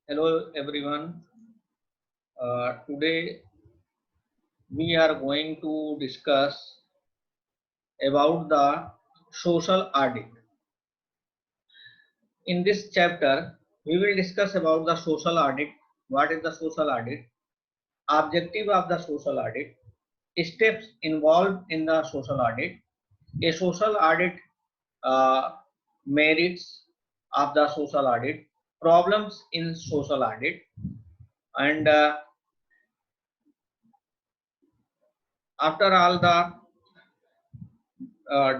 Hello everyone. Today we are going to discuss about the social audit. In this chapter, we will discuss about the social audit. What is the social audit? Objective of the social audit. Steps involved in the social audit. A social audit uh, merits of the social audit. Problems in social audit. And after all the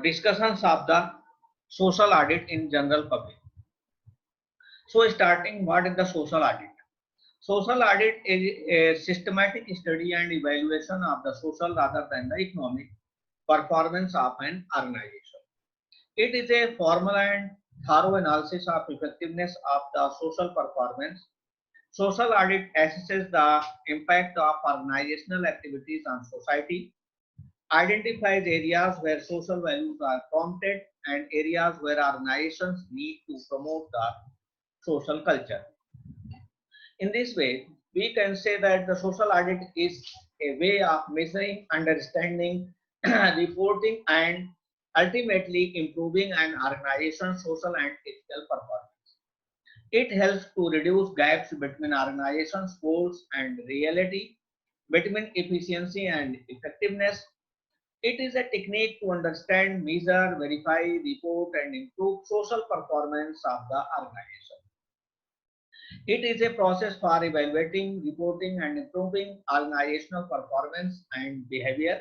discussions of the social audit in general public. So starting, what is the social audit? Social audit is a systematic study and evaluation of the social rather than the economic performance of an organization. It is a formal and thorough analysis of effectiveness of the social performance. Social audit assesses the impact of organizational activities on society, identifies areas where social values are prompted and areas where organizations need to promote the social culture. In this way, we can say that the social audit is a way of measuring, understanding, reporting, and ultimately improving an organization's social and ethical performance. It helps to reduce gaps between organizations' goals and reality, between efficiency and effectiveness. It is a technique to understand, measure, verify, report, and improve social performance of the organization. It is a process for evaluating, reporting, and improving organizational performance and behavior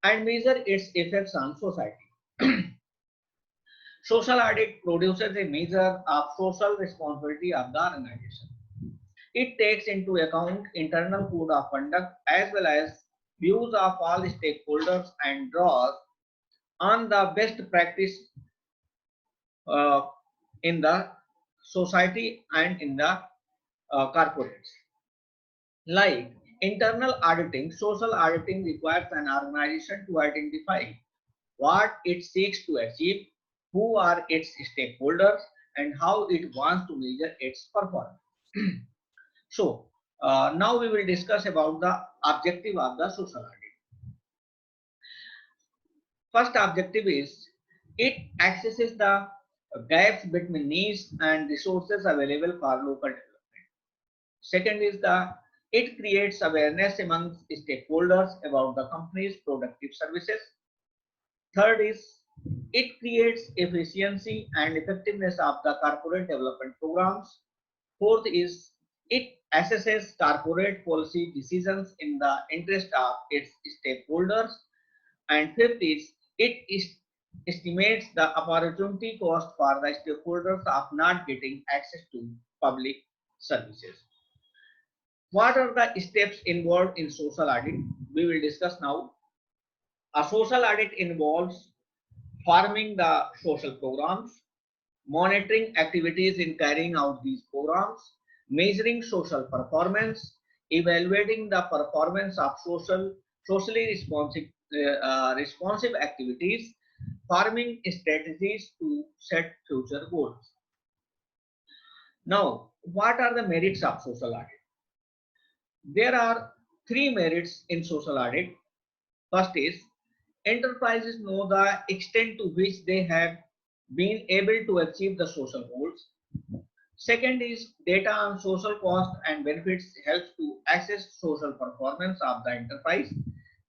and measure its effects on society. Social audit produces a measure of social responsibility of the organization. It takes into account internal code of conduct as well as views of all stakeholders and draws on the best practice uh, in the society and in the corporates. Like internal auditing, social auditing requires an organization to identify what it seeks to achieve, who are its stakeholders, and how it wants to measure its performance. So, now we will discuss about the objective of the social audit. First objective is it accesses the gaps between needs and resources available for local development. Second is the it creates awareness among stakeholders about the company's productive services. Third is it creates efficiency and effectiveness of the corporate development programs. Fourth is it assesses corporate policy decisions in the interest of its stakeholders. And fifth is it estimates the opportunity cost for the stakeholders of not getting access to public services. What are the steps involved in social audit? We will discuss now. A social audit involves forming the social programs, monitoring activities in carrying out these programs, measuring social performance, evaluating the performance of socially responsive activities, forming strategies to set future goals. Now, what are the merits of social audit? There are three merits in social audit. First is enterprises know the extent to which they have been able to achieve the social goals. Second is data on social cost and benefits helps to assess social performance of the enterprise.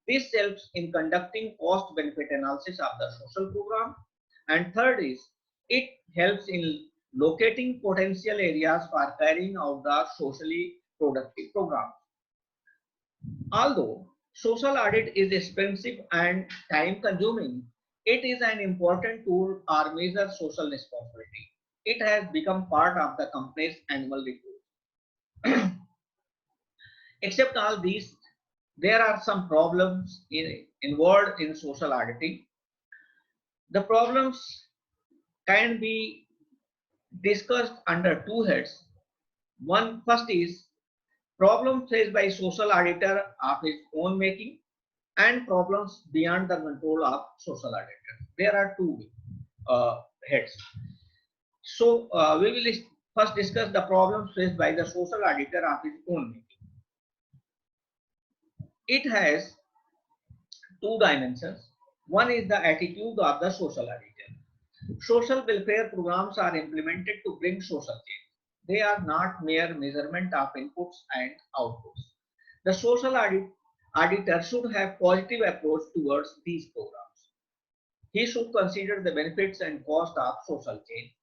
This helps in conducting cost benefit analysis of the social program. And third is it helps in locating potential areas for carrying out the socially productive program. Although social audit is expensive and time consuming, it is an important tool or measure social responsibility. It has become part of the company's annual report. Except all these, there are some problems involved in social auditing. The problems can be discussed under two heads. One first is problems faced by social auditor of his own making and problems beyond the control of social auditor. There are two uh, heads. So we will First, discuss the problems faced by the social auditor of his own making. It has two dimensions. One is the attitude of the social auditor. Social welfare programs are implemented to bring social change. They are not mere measurement of inputs and outputs. The social auditor should have positive approach towards these programs. He should consider the benefits and cost of social change.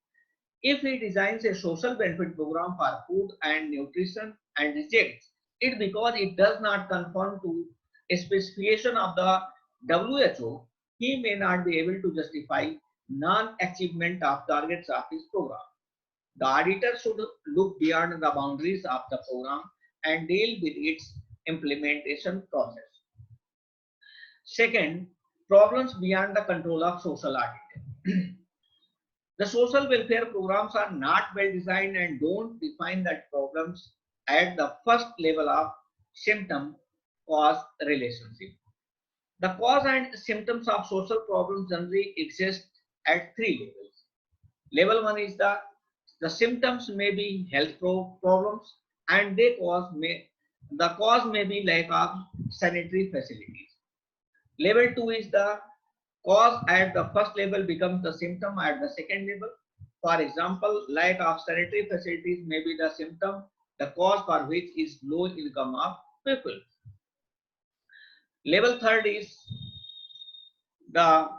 If he designs a social benefit program for food and nutrition and rejects it because it does not conform to a specification of the WHO, he may not be able to justify non-achievement of targets of his program. The auditor should look beyond the boundaries of the program and deal with its implementation process. Second, problems beyond the control of social auditor. The social welfare programs are not well designed and don't define that problems at the first level of symptom cause relationship. The cause and symptoms of social problems generally exist at three levels. Level one is the symptoms may be health problems and the cause may be lack of sanitary facilities. Level 2 is the cause at the first level becomes the symptom at the second level. For example, lack of sanitary facilities may be the symptom, the cause for which is low income of people. Level third is the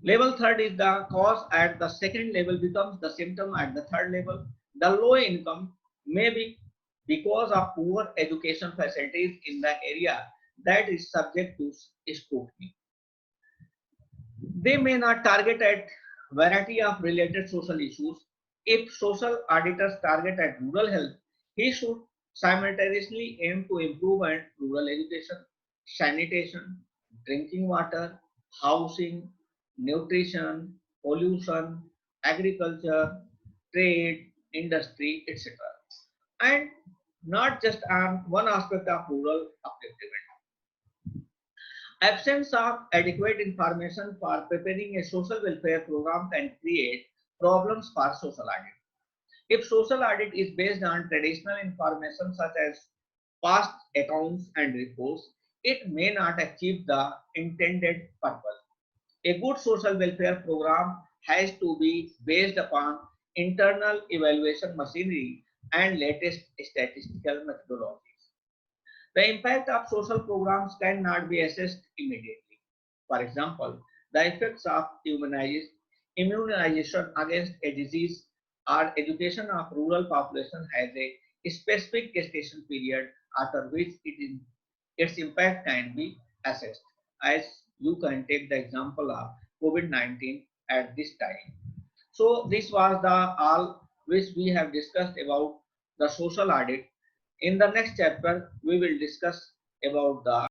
level third is the cause at the second level becomes the symptom at the third level. The low income may be because of poor education facilities in the area that is subject to scrutiny. They may not target at variety of related social issues. If social auditors target at rural health, he should simultaneously aim to improve and rural education, sanitation, drinking water, housing, nutrition, pollution, agriculture, trade, industry, etc. And not just on one aspect of rural upliftment. Absence of adequate information for preparing a social welfare program can create problems for social audit. If social audit is based on traditional information such as past accounts and reports, it may not achieve the intended purpose. A good social welfare program has to be based upon internal evaluation machinery and latest statistical methodologies. The impact of social programs cannot be assessed immediately. For example, the effects of immunization against a disease or education of rural population has a specific gestation period after which its impact can be assessed. As you can take the example of COVID-19 at this time. So this was the all which we have discussed about the social audit. In the next chapter, we will discuss about the